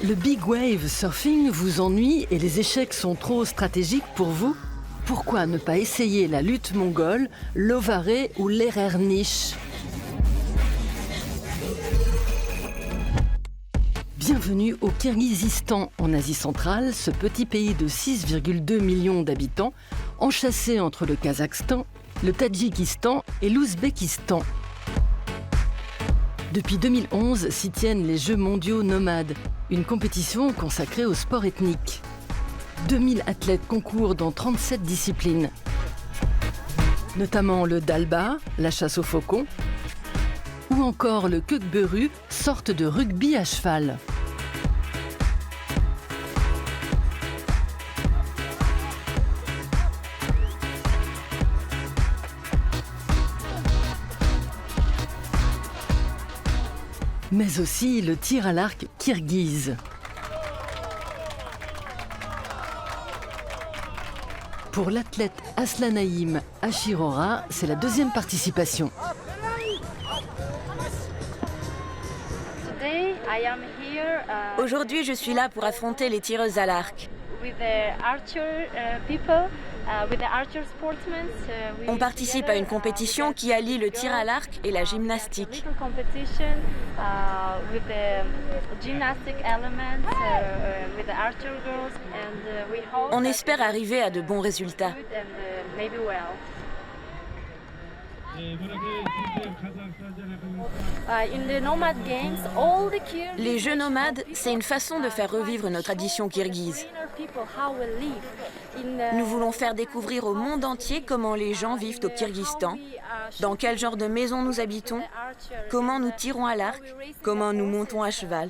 Le big wave surfing vous ennuie et les échecs sont trop stratégiques pour vous? Pourquoi ne pas essayer la lutte mongole, l'Ovare ou l'Erernish? Bienvenue au Kirghizistan, en Asie centrale, ce petit pays de 6,2 millions d'habitants, enchâssé entre le Kazakhstan, le Tadjikistan et l'Ouzbékistan. Depuis 2011 s'y tiennent les Jeux mondiaux nomades, une compétition consacrée au sport ethnique. 2000 athlètes concourent dans 37 disciplines, notamment le dalba, la chasse au faucon, ou encore le kukberu, sorte de rugby à cheval. Mais aussi le tir à l'arc kirghize. Pour l'athlète Aslanaïm Ashirora, c'est la deuxième participation. Aujourd'hui, je suis là pour affronter les tireuses à l'arc. On participe à une compétition qui allie le tir à l'arc et la gymnastique. On espère arriver à de bons résultats. Les Jeux nomades, c'est une façon de faire revivre nos traditions kirghizes. Nous voulons faire découvrir au monde entier comment les gens vivent au Kirghizistan, dans quel genre de maison nous habitons, comment nous tirons à l'arc, comment nous montons à cheval.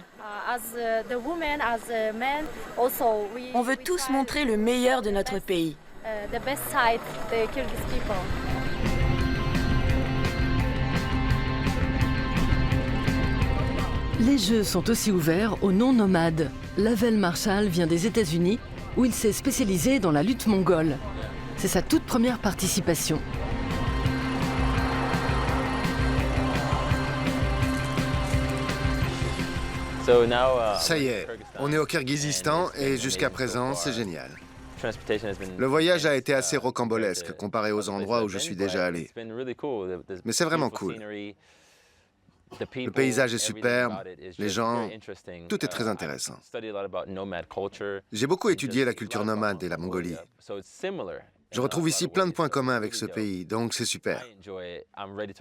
On veut tous montrer le meilleur de notre pays. Les Jeux sont aussi ouverts aux non-nomades. Lavelle Marshall vient des États-Unis, où il s'est spécialisé dans la lutte mongole. C'est sa toute première participation. Ça y est, on est au Kirghizistan et jusqu'à présent, c'est génial. Le voyage a été assez rocambolesque comparé aux endroits où je suis déjà allé. Mais c'est vraiment cool. Le paysage est superbe, les gens, tout est très intéressant. J'ai beaucoup étudié la culture nomade et la Mongolie. Je retrouve ici plein de points communs avec ce pays, donc c'est super.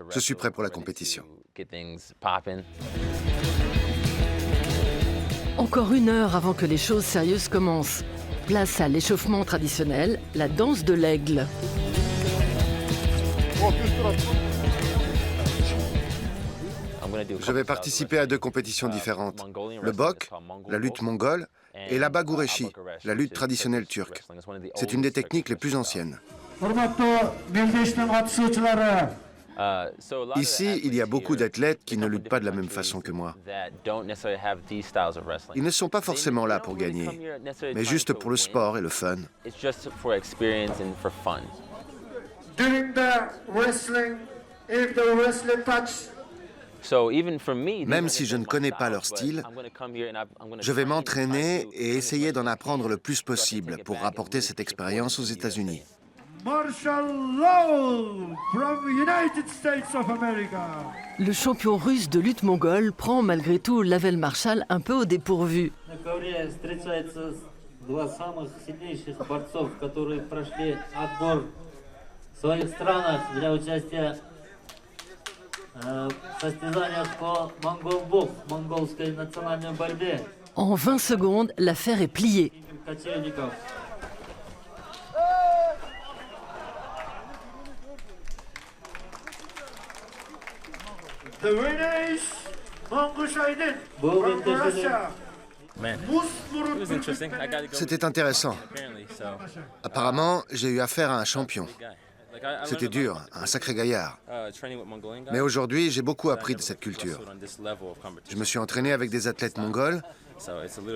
Je suis prêt pour la compétition. Encore 1 heure avant que les choses sérieuses commencent. Place à l'échauffement traditionnel, la danse de l'aigle. Je vais participer à 2 compétitions différentes. Le bok, la lutte mongole, et la bagureshi, la lutte traditionnelle turque. C'est une des techniques les plus anciennes. Ici, il y a beaucoup d'athlètes qui ne luttent pas de la même façon que moi. Ils ne sont pas forcément là pour gagner, mais juste pour le sport et le fun. Même si je ne connais pas leur style, je vais m'entraîner et essayer d'en apprendre le plus possible pour rapporter cette expérience aux États-Unis. Le champion russe de lutte mongole prend malgré tout Lavelle Marshall un peu au dépourvu. En 20 secondes, l'affaire est pliée. C'était intéressant. Apparemment, j'ai eu affaire à un champion. C'était dur, un sacré gaillard. Mais aujourd'hui, j'ai beaucoup appris de cette culture. Je me suis entraîné avec des athlètes mongols,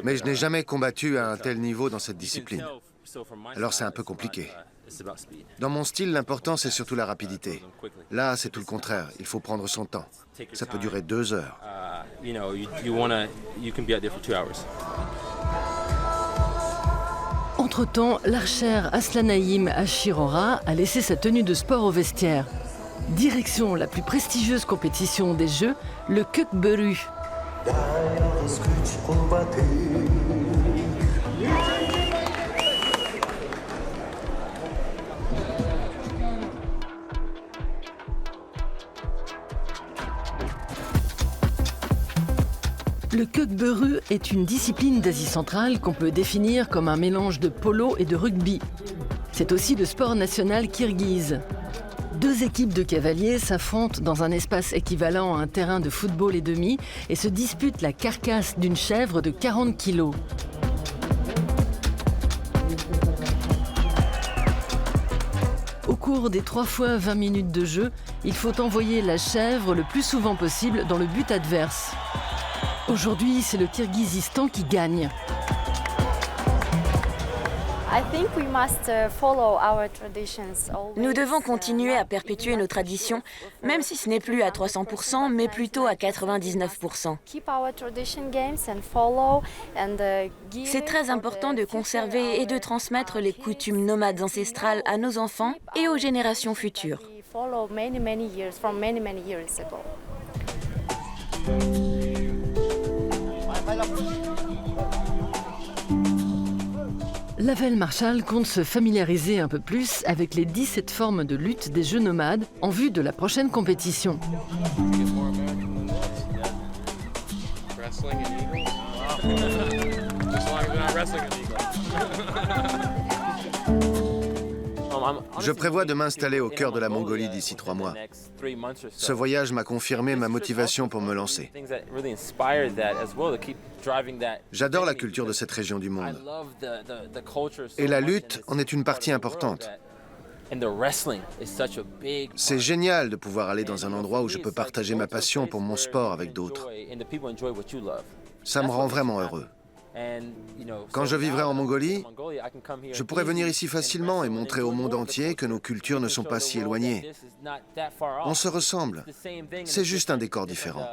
mais je n'ai jamais combattu à un tel niveau dans cette discipline. Alors c'est un peu compliqué. Dans mon style, l'important c'est surtout la rapidité. Là, c'est tout le contraire. Il faut prendre son temps. Ça peut durer 2 heures. Entre-temps, l'archère Aslanaïm Ashirora a laissé sa tenue de sport au vestiaire. Direction la plus prestigieuse compétition des Jeux, le Kukberu. Le Kukberu est une discipline d'Asie centrale qu'on peut définir comme un mélange de polo et de rugby. C'est aussi le sport national kirghize. 2 équipes de cavaliers s'affrontent dans un espace équivalent à un terrain de football et demi et se disputent la carcasse d'une chèvre de 40 kilos. Au cours des 3 fois 20 minutes de jeu, il faut envoyer la chèvre le plus souvent possible dans le but adverse. Aujourd'hui, c'est le Kirghizistan qui gagne. Nous devons continuer à perpétuer nos traditions, même si ce n'est plus à 300%, mais plutôt à 99%. C'est très important de conserver et de transmettre les coutumes nomades ancestrales à nos enfants et aux générations futures. Lavelle Marshall compte se familiariser un peu plus avec les 17 formes de lutte des jeux nomades en vue de la prochaine compétition. Je prévois de m'installer au cœur de la Mongolie d'ici 3 mois. Ce voyage m'a confirmé ma motivation pour me lancer. J'adore la culture de cette région du monde. Et la lutte en est une partie importante. C'est génial de pouvoir aller dans un endroit où je peux partager ma passion pour mon sport avec d'autres. Ça me rend vraiment heureux. Quand je vivrai en Mongolie, je pourrai venir ici facilement et montrer au monde entier que nos cultures ne sont pas si éloignées. On se ressemble. C'est juste un décor différent.